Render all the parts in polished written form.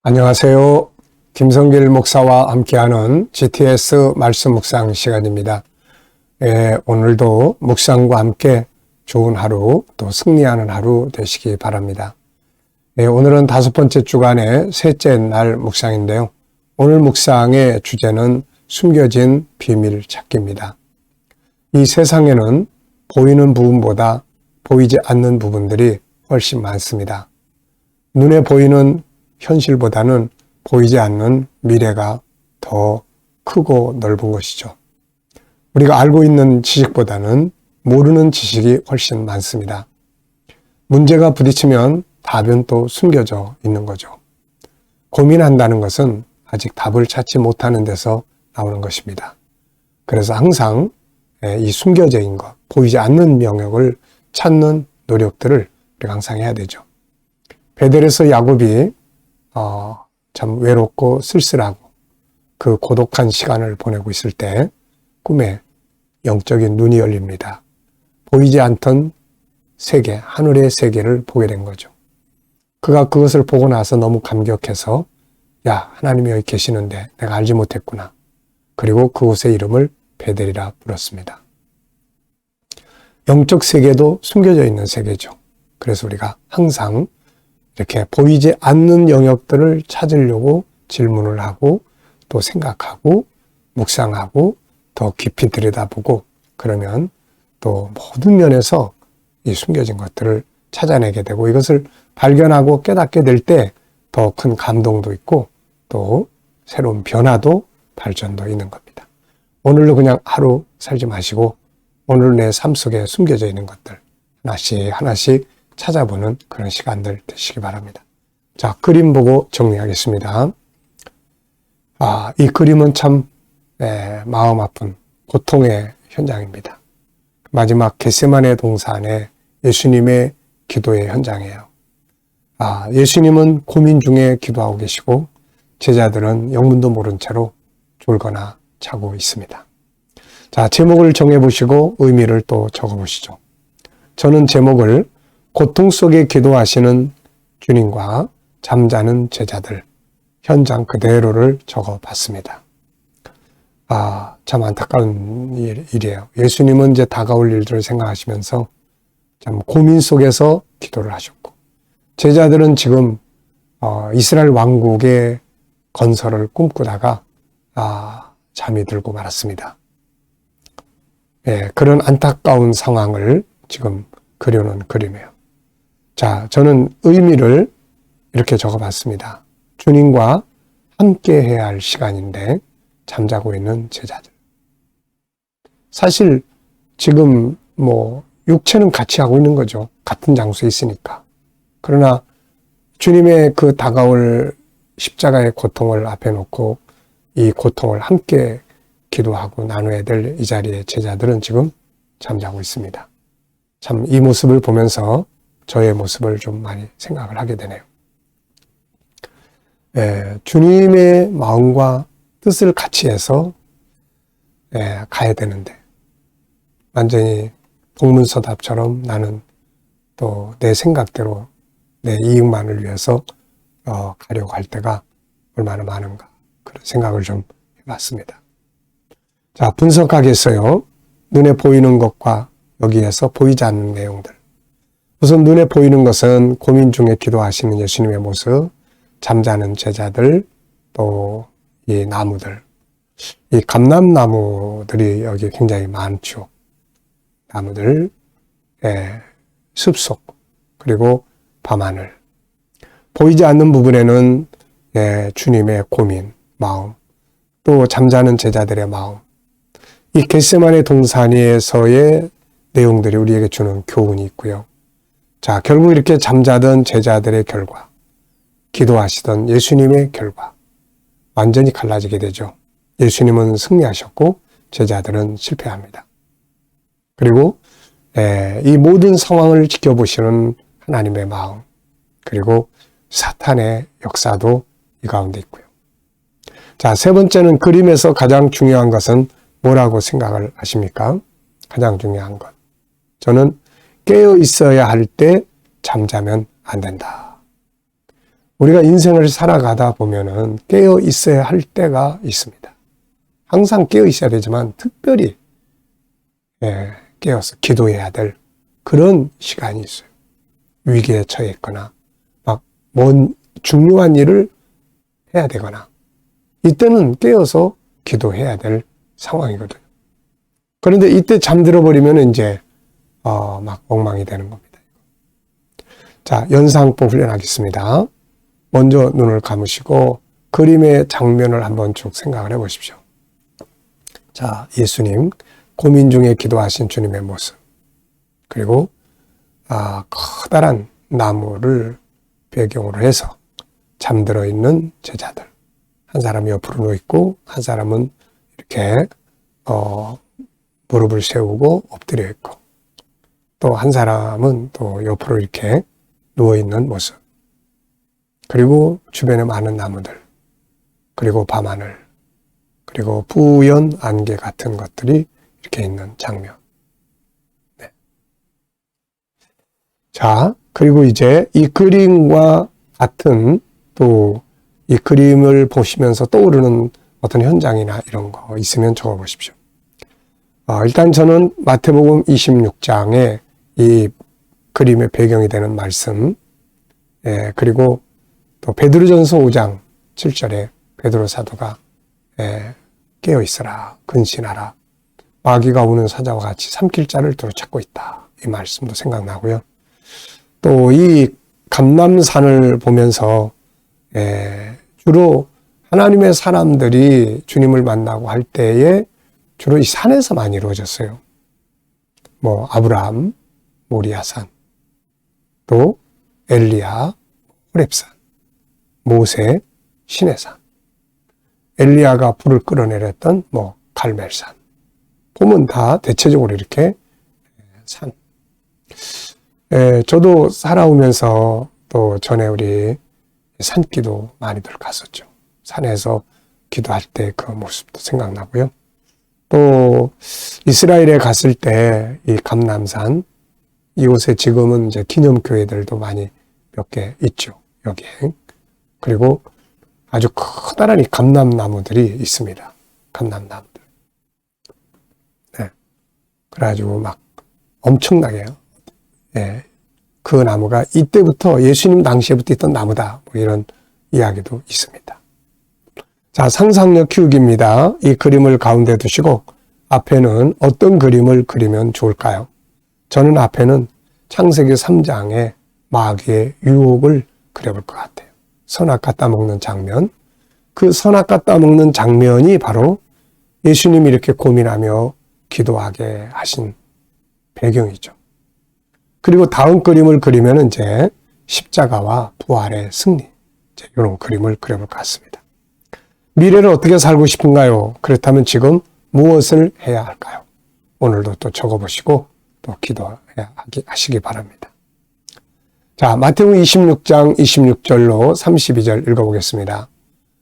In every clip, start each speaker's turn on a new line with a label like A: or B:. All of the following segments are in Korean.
A: 안녕하세요. 김성길 목사와 함께하는 GTS 말씀 묵상 시간입니다. 오늘도 묵상과 함께 좋은 하루, 또 승리하는 하루 되시기 바랍니다. 오늘은 5번째 주간의 셋째 날 묵상인데요. 오늘 묵상의 주제는 숨겨진 비밀 찾기입니다. 이 세상에는 보이는 부분보다 보이지 않는 부분들이 훨씬 많습니다. 눈에 보이는 현실보다는 보이지 않는 미래가 더 크고 넓은 것이죠. 우리가 알고 있는 지식보다는 모르는 지식이 훨씬 많습니다. 문제가 부딪히면 답은 또 숨겨져 있는 거죠. 고민한다는 것은 아직 답을 찾지 못하는 데서 나오는 것입니다. 그래서 항상 이 숨겨져 있는 것, 보이지 않는 영역을 찾는 노력들을 우리가 항상 해야 되죠. 베델에서 야곱이 참 외롭고 쓸쓸하고 그 고독한 시간을 보내고 있을 때 꿈에 영적인 눈이 열립니다. 보이지 않던 세계, 하늘의 세계를 보게 된 거죠. 그가 그것을 보고 나서 너무 감격해서 야, 하나님이 여기 계시는데 내가 알지 못했구나. 그리고 그곳의 이름을 베델이라 불렀습니다. 영적 세계도 숨겨져 있는 세계죠. 그래서 우리가 항상 이렇게 보이지 않는 영역들을 찾으려고 질문을 하고 또 생각하고 묵상하고 더 깊이 들여다보고 그러면 또 모든 면에서 이 숨겨진 것들을 찾아내게 되고 이것을 발견하고 깨닫게 될 때 더 큰 감동도 있고 또 새로운 변화도 발전도 있는 겁니다. 오늘도 그냥 하루 살지 마시고 오늘 내 삶 속에 숨겨져 있는 것들 하나씩 찾아보는 그런 시간들 되시기 바랍니다. 자, 그림 보고 정리하겠습니다. 이 그림은 참 마음 아픈 고통의 현장입니다. 마지막 겟세마네 동산의 예수님의 기도의 현장이에요. 예수님은 고민 중에 기도하고 계시고 제자들은 영문도 모른 채로 졸거나 자고 있습니다. 자, 제목을 정해보시고 의미를 또 적어보시죠. 저는 제목을 고통 속에 기도하시는 주님과 잠자는 제자들 현장 그대로를 적어봤습니다. 참 안타까운 일이에요. 예수님은 이제 다가올 일들을 생각하시면서 참 고민 속에서 기도를 하셨고 제자들은 지금 이스라엘 왕국의 건설을 꿈꾸다가 잠이 들고 말았습니다. 그런 안타까운 상황을 지금 그려놓은 그림이에요. 자, 저는 의미를 이렇게 적어봤습니다. 주님과 함께 해야 할 시간인데 잠자고 있는 제자들. 사실 지금 육체는 같이 하고 있는 거죠. 같은 장소에 있으니까. 그러나 주님의 그 다가올 십자가의 고통을 앞에 놓고 이 고통을 함께 기도하고 나눠야 될 이 자리에 제자들은 지금 잠자고 있습니다. 참 이 모습을 보면서 저의 모습을 좀 많이 생각을 하게 되네요. 주님의 마음과 뜻을 같이 해서 가야 되는데 완전히 동문서답처럼 나는 또 내 생각대로 내 이익만을 위해서 가려고 할 때가 얼마나 많은가 그런 생각을 좀 해봤습니다. 자, 분석하겠어요. 눈에 보이는 것과 여기에서 보이지 않는 내용들. 우선 눈에 보이는 것은 고민 중에 기도하시는 예수님의 모습, 잠자는 제자들, 또 이 나무들. 이 감람나무들이 여기 굉장히 많죠. 나무들, 숲속, 그리고 밤하늘. 보이지 않는 부분에는 주님의 고민, 마음, 또 잠자는 제자들의 마음. 이 겟세마네 동산에서의 내용들이 우리에게 주는 교훈이 있고요. 자, 결국 이렇게 잠자던 제자들의 결과, 기도하시던 예수님의 결과, 완전히 갈라지게 되죠. 예수님은 승리하셨고 제자들은 실패합니다. 그리고 이 모든 상황을 지켜보시는 하나님의 마음, 그리고 사탄의 역사도 이 가운데 있고요. 자, 세 번째는 그림에서 가장 중요한 것은 뭐라고 생각을 하십니까? 가장 중요한 것. 저는 깨어 있어야 할 때 잠자면 안 된다. 우리가 인생을 살아가다 보면은 깨어 있어야 할 때가 있습니다. 항상 깨어 있어야 되지만 특별히 깨어서 기도해야 될 그런 시간이 있어요. 위기에 처해 있거나 막 뭔 중요한 일을 해야 되거나 이때는 깨어서 기도해야 될 상황이거든요. 그런데 이때 잠들어 버리면 이제 막 엉망이 되는 겁니다. 자, 연상법 훈련하겠습니다. 먼저 눈을 감으시고 그림의 장면을 한번 쭉 생각을 해 보십시오. 자, 예수님 고민 중에 기도하신 주님의 모습, 그리고 커다란 나무를 배경으로 해서 잠들어 있는 제자들, 한 사람이 옆으로 누워 있고 한 사람은 이렇게 무릎을 세우고 엎드려 있고 또 한 사람은 또 옆으로 이렇게 누워 있는 모습, 그리고 주변에 많은 나무들, 그리고 밤하늘, 그리고 뿌연 안개 같은 것들이 이렇게 있는 장면. 네. 자, 그리고 이제 이 그림과 같은 또 이 그림을 보시면서 떠오르는 어떤 현장이나 이런 거 있으면 적어 보십시오. 일단 저는 마태복음 26장에 이 그림의 배경이 되는 말씀, 그리고 또 베드로전서 5장 7절에 베드로 사도가 깨어 있어라, 근신하라, 마귀가 우는 사자와 같이 삼킬 자를 두루 찾고 있다, 이 말씀도 생각나고요. 또 이 감람산을 보면서 주로 하나님의 사람들이 주님을 만나고 할 때에 주로 이 산에서 많이 이루어졌어요. 뭐 아브라함, 모리아산, 또 엘리야, 호렙산, 모세, 시내산, 엘리야가 불을 끌어내렸던 뭐 갈멜산, 보면 다 대체적으로 이렇게 산. 저도 살아오면서 또 전에 우리 산기도 많이들 갔었죠. 산에서 기도할 때 그 모습도 생각나고요. 또 이스라엘에 갔을 때 이 감람산, 이곳에 지금은 이제 기념교회들도 많이 몇 개 있죠, 여기에. 그리고 아주 커다란 이 감람나무들이 있습니다. 감람나무들. 네. 그래가지고 막 엄청나게요. 그 나무가 이때부터 예수님 당시에부터 있던 나무다, 뭐 이런 이야기도 있습니다. 자, 상상력 키우기입니다. 이 그림을 가운데 두시고 앞에는 어떤 그림을 그리면 좋을까요? 저는 앞에는 창세기 3장의 마귀의 유혹을 그려볼 것 같아요. 선악 갖다 먹는 장면. 그 선악 갖다 먹는 장면이 바로 예수님이 이렇게 고민하며 기도하게 하신 배경이죠. 그리고 다음 그림을 그리면 이제 십자가와 부활의 승리, 이제 이런 그림을 그려볼 것 같습니다. 미래를 어떻게 살고 싶은가요? 그렇다면 지금 무엇을 해야 할까요? 오늘도 또 적어보시고 또 기도하시기 바랍니다. 자, 마태복음 26장 26절로 32절 읽어보겠습니다.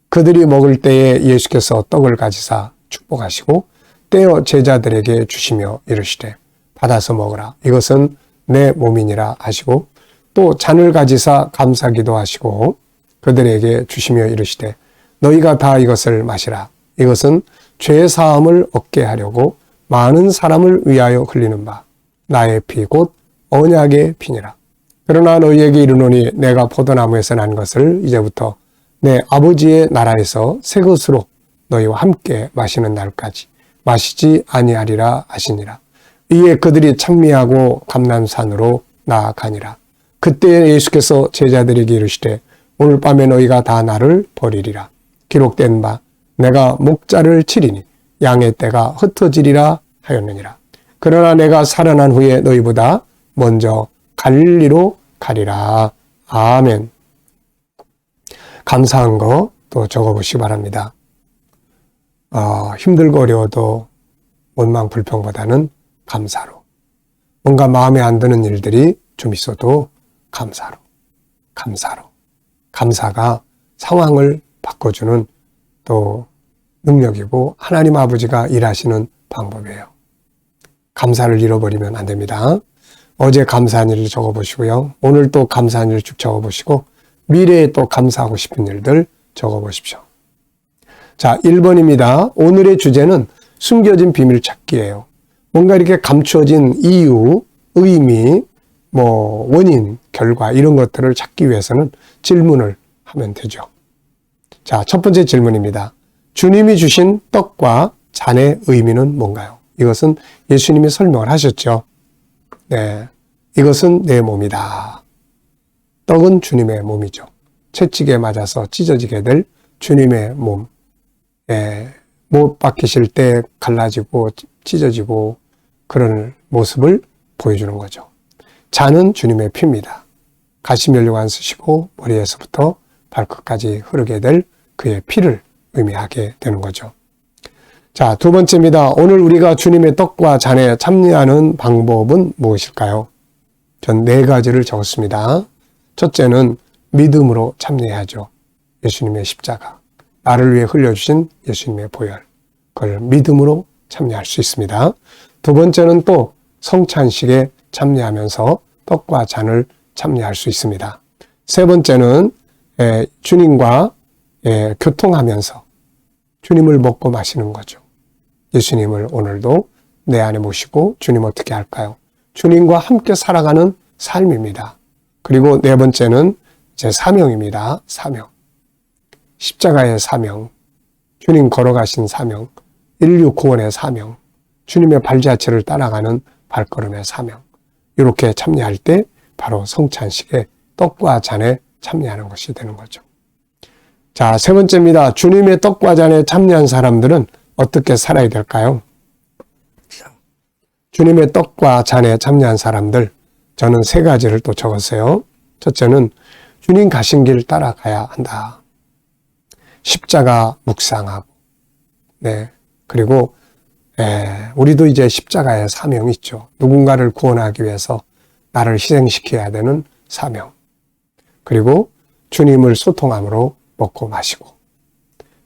A: 그들이 먹을 때에 예수께서 떡을 가지사 축복하시고 떼어 제자들에게 주시며 이르시되 받아서 먹으라, 이것은 내 몸이니라 하시고 또 잔을 가지사 감사기도 하시고 그들에게 주시며 이르시되 너희가 다 이것을 마시라, 이것은 죄 사함을 얻게 하려고 많은 사람을 위하여 흘리는 바 나의 피 곧 언약의 피니라. 그러나 너희에게 이르노니 내가 포도나무에서 난 것을 이제부터 내 아버지의 나라에서 새 것으로 너희와 함께 마시는 날까지 마시지 아니하리라 하시니라. 이에 그들이 찬미하고 감람산으로 나아가니라. 그때 예수께서 제자들에게 이르시되 오늘 밤에 너희가 다 나를 버리리라. 기록된 바 내가 목자를 치리니 양의 떼가 흩어지리라 하였느니라. 그러나 내가 살아난 후에 너희보다 먼저 갈릴리로 가리라. 아멘. 감사한 거 또 적어보시기 바랍니다. 힘들고 어려워도 원망 불평보다는 감사로, 뭔가 마음에 안 드는 일들이 좀 있어도 감사로. 감사가 상황을 바꿔주는 또 능력이고 하나님 아버지가 일하시는 방법이에요. 감사를 잃어버리면 안 됩니다. 어제 감사한 일을 적어보시고요. 오늘 또 감사한 일을 쭉 적어보시고 미래에 또 감사하고 싶은 일들 적어보십시오. 자, 1번입니다. 오늘의 주제는 숨겨진 비밀 찾기예요. 뭔가 이렇게 감추어진 이유, 의미, 원인, 결과 이런 것들을 찾기 위해서는 질문을 하면 되죠. 자, 첫 번째 질문입니다. 주님이 주신 떡과 잔의 의미는 뭔가요? 이것은 예수님이 설명을 하셨죠. 네, 이것은 내 몸이다. 떡은 주님의 몸이죠. 채찍에 맞아서 찢어지게 될 주님의 몸. 못 박히실 때 갈라지고 찢어지고 그런 모습을 보여주는 거죠. 잔은 주님의 피입니다. 가시면류관 안 쓰시고 머리에서부터 발끝까지 흐르게 될 그의 피를 의미하게 되는 거죠. 자, 두 번째입니다. 오늘 우리가 주님의 떡과 잔에 참여하는 방법은 무엇일까요? 전 4가지를 적었습니다. 첫째는 믿음으로 참여해야죠. 예수님의 십자가, 나를 위해 흘려주신 예수님의 보혈, 그걸 믿음으로 참여할 수 있습니다. 두 번째는 또 성찬식에 참여하면서 떡과 잔을 참여할 수 있습니다. 세 번째는 주님과 교통하면서 주님을 먹고 마시는 거죠. 예수님을 오늘도 내 안에 모시고 주님 어떻게 할까요? 주님과 함께 살아가는 삶입니다. 그리고 네 번째는 제 사명입니다. 사명. 십자가의 사명, 주님 걸어가신 사명, 인류 구원의 사명, 주님의 발자취를 따라가는 발걸음의 사명. 이렇게 참여할 때 바로 성찬식에 떡과 잔에 참여하는 것이 되는 거죠. 자, 세 번째입니다. 주님의 떡과 잔에 참여한 사람들은 어떻게 살아야 될까요? 주님의 떡과 잔에 참여한 사람들, 저는 3가지를 또 적었어요. 첫째는 주님 가신 길 따라가야 한다. 십자가 묵상하고, 그리고 우리도 이제 십자가의 사명이 있죠. 누군가를 구원하기 위해서 나를 희생시켜야 되는 사명. 그리고 주님을 소통함으로 먹고 마시고,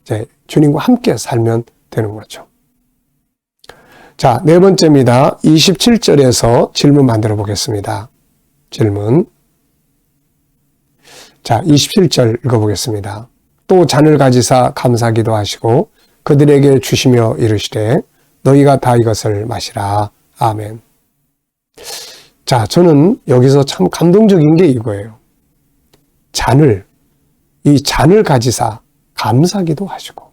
A: 이제 주님과 함께 살면 되는 거죠. 자, 4번째입니다. 27절에서 질문 만들어 보겠습니다. 질문. 자, 27절 읽어보겠습니다. 또 잔을 가지사 감사기도 하시고 그들에게 주시며 이르시되 너희가 다 이것을 마시라. 아멘. 자, 저는 여기서 참 감동적인 게 이거예요. 이 잔을 가지사 감사기도 하시고.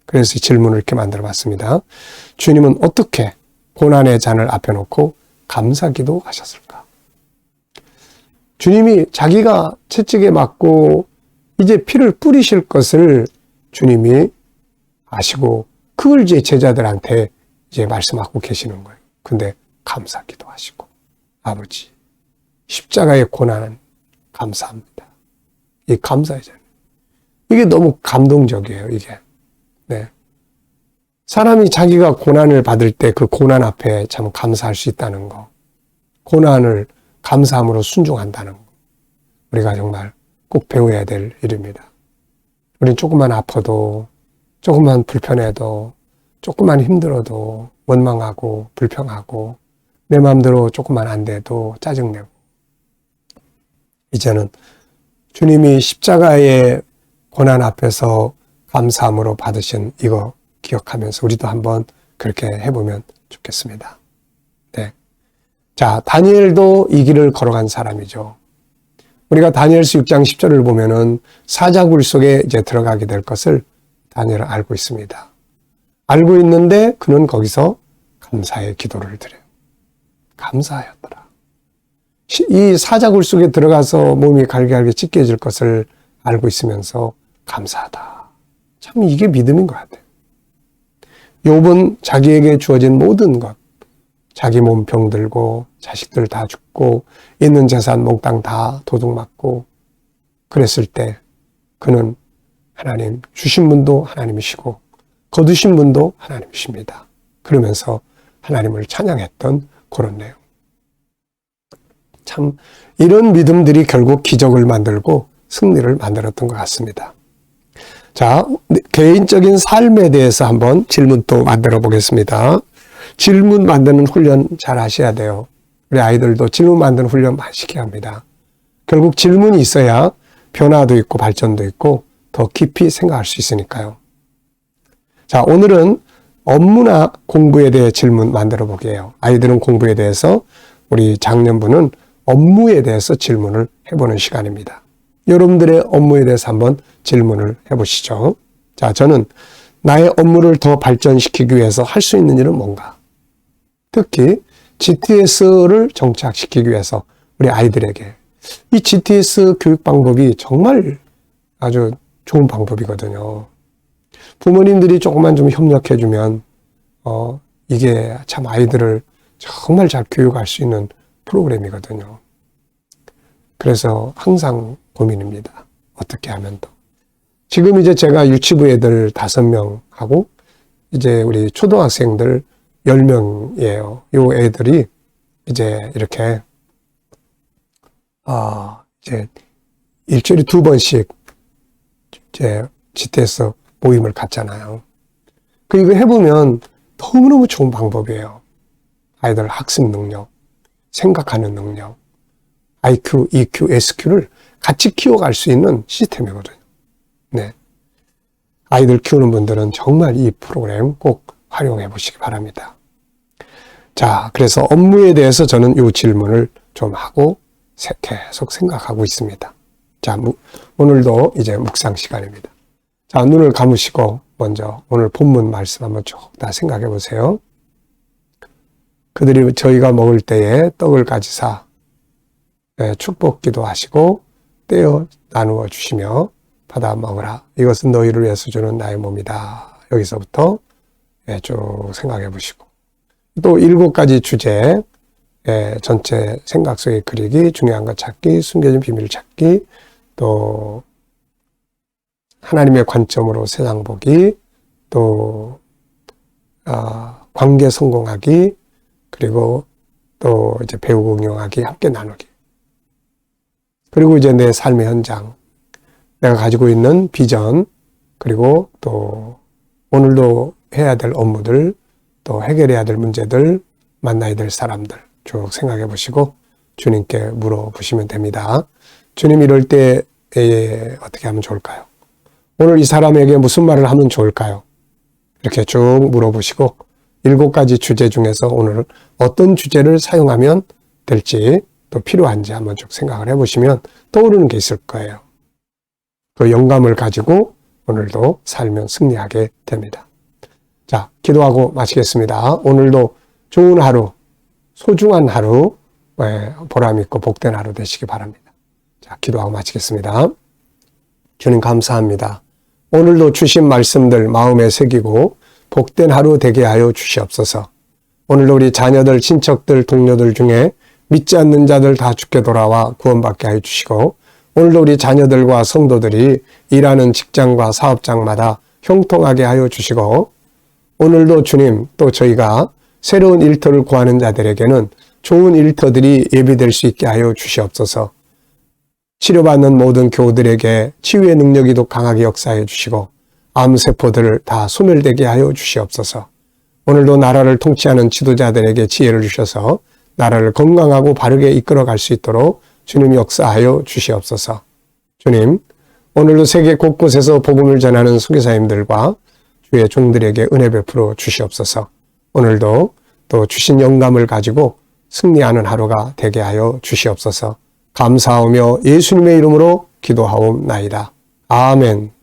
A: 그래서 이 질문을 이렇게 만들어 봤습니다. 주님은 어떻게 고난의 잔을 앞에 놓고 감사기도 하셨을까? 주님이 자기가 채찍에 맞고 이제 피를 뿌리실 것을 주님이 아시고 그걸 이제 제자들한테 이제 말씀하고 계시는 거예요. 근데 감사기도 하시고, 아버지, 십자가의 고난은 감사합니다. 이 감사이잖아요. 이게 너무 감동적이에요, 이게. 사람이 자기가 고난을 받을 때 그 고난 앞에 참 감사할 수 있다는 거. 고난을 감사함으로 순종한다는 거. 우리가 정말 꼭 배워야 될 일입니다. 우린 조금만 아파도, 조금만 불편해도, 조금만 힘들어도 원망하고 불평하고 내 마음대로 조금만 안 돼도 짜증내고, 이제는 주님이 십자가의 고난 앞에서 감사함으로 받으신 이거 기억하면서 우리도 한번 그렇게 해보면 좋겠습니다. 자, 다니엘도 이 길을 걸어간 사람이죠. 우리가 다니엘서 6장 10절을 보면은 사자굴 속에 이제 들어가게 될 것을 다니엘은 알고 있습니다. 알고 있는데 그는 거기서 감사의 기도를 드려요. 감사하였더라. 이 사자굴 속에 들어가서 몸이 갈게갈게 찢겨질 것을 알고 있으면서 감사하다. 참 이게 믿음인 것 같아요. 욥은 자기에게 주어진 모든 것, 자기 몸 병들고 자식들 다 죽고 있는 재산 몽땅 다 도둑맞고 그랬을 때 그는 하나님, 주신 분도 하나님이시고 거두신 분도 하나님이십니다. 그러면서 하나님을 찬양했던 그런 내용. 참 이런 믿음들이 결국 기적을 만들고 승리를 만들었던 것 같습니다. 자, 개인적인 삶에 대해서 한번 질문 또 만들어 보겠습니다. 질문 만드는 훈련 잘 하셔야 돼요. 우리 아이들도 질문 만드는 훈련 많이 시켜야 합니다. 결국 질문이 있어야 변화도 있고 발전도 있고 더 깊이 생각할 수 있으니까요. 자, 오늘은 업무나 공부에 대해 질문 만들어 보게요. 아이들은 공부에 대해서, 우리 장년부는 업무에 대해서 질문을 해보는 시간입니다. 여러분들의 업무에 대해서 한번 질문을 해보시죠. 자, 저는 나의 업무를 더 발전시키기 위해서 할 수 있는 일은 뭔가? 특히 GTS를 정착시키기 위해서 우리 아이들에게 이 GTS 교육 방법이 정말 아주 좋은 방법이거든요. 부모님들이 조금만 좀 협력해주면 이게 참 아이들을 정말 잘 교육할 수 있는 프로그램이거든요. 그래서 항상 고민입니다. 어떻게 하면 더. 지금 이제 제가 유치부 애들 5명하고 이제 우리 초등학생들 10명이에요. 요 애들이 이제 이렇게 이제 일주일에 2번씩 이제 GTS 모임을 갖잖아요. 이거 해보면 너무너무 좋은 방법이에요. 아이들 학습 능력, 생각하는 능력, IQ, EQ, SQ를 같이 키워갈 수 있는 시스템이거든요. 네. 아이들 키우는 분들은 정말 이 프로그램 꼭 활용해 보시기 바랍니다. 자, 그래서 업무에 대해서 저는 이 질문을 좀 하고 계속 생각하고 있습니다. 자, 오늘도 이제 묵상 시간입니다. 자, 눈을 감으시고 먼저 오늘 본문 말씀 한번 쭉 다 생각해 보세요. 그들이 저희가 먹을 때에 떡을 가지사 축복기도 하시고 떼어 나누어 주시며 받아 먹으라. 이것은 너희를 위해서 주는 나의 몸이다. 여기서부터 쭉 생각해 보시고 또 7가지 주제 전체 생각 속에 그리기, 중요한 것 찾기, 숨겨진 비밀 찾기, 또 하나님의 관점으로 세상 보기, 또 관계 성공하기, 그리고 또 이제 배우고 응용하기, 함께 나누기. 그리고 이제 내 삶의 현장, 내가 가지고 있는 비전, 그리고 또 오늘도 해야 될 업무들, 또 해결해야 될 문제들, 만나야 될 사람들 쭉 생각해 보시고 주님께 물어보시면 됩니다. 주님, 이럴 때 어떻게 하면 좋을까요? 오늘 이 사람에게 무슨 말을 하면 좋을까요? 이렇게 쭉 물어보시고 7가지 주제 중에서 오늘은 어떤 주제를 사용하면 될지 또 필요한지 한번 쭉 생각을 해보시면 떠오르는 게 있을 거예요. 그 영감을 가지고 오늘도 살면 승리하게 됩니다. 자, 기도하고 마치겠습니다. 오늘도 좋은 하루, 소중한 하루, 보람 있고 복된 하루 되시기 바랍니다. 자, 기도하고 마치겠습니다. 주님 감사합니다. 오늘도 주신 말씀들 마음에 새기고 복된 하루 되게 하여 주시옵소서. 오늘도 우리 자녀들, 친척들, 동료들 중에 믿지 않는 자들 다 주께 돌아와 구원받게 하여 주시고, 오늘도 우리 자녀들과 성도들이 일하는 직장과 사업장마다 형통하게 하여 주시고, 오늘도 주님, 또 저희가 새로운 일터를 구하는 자들에게는 좋은 일터들이 예비될 수 있게 하여 주시옵소서. 치료받는 모든 교우들에게 치유의 능력이 더 강하게 역사해 주시고 암세포들을 다 소멸되게 하여 주시옵소서. 오늘도 나라를 통치하는 지도자들에게 지혜를 주셔서 나라를 건강하고 바르게 이끌어갈 수 있도록 주님 역사하여 주시옵소서. 주님, 오늘도 세계 곳곳에서 복음을 전하는 선교사님들과 주의 종들에게 은혜 베풀어 주시옵소서. 오늘도 또 주신 영감을 가지고 승리하는 하루가 되게 하여 주시옵소서. 감사하며 예수님의 이름으로 기도하옵나이다. 아멘.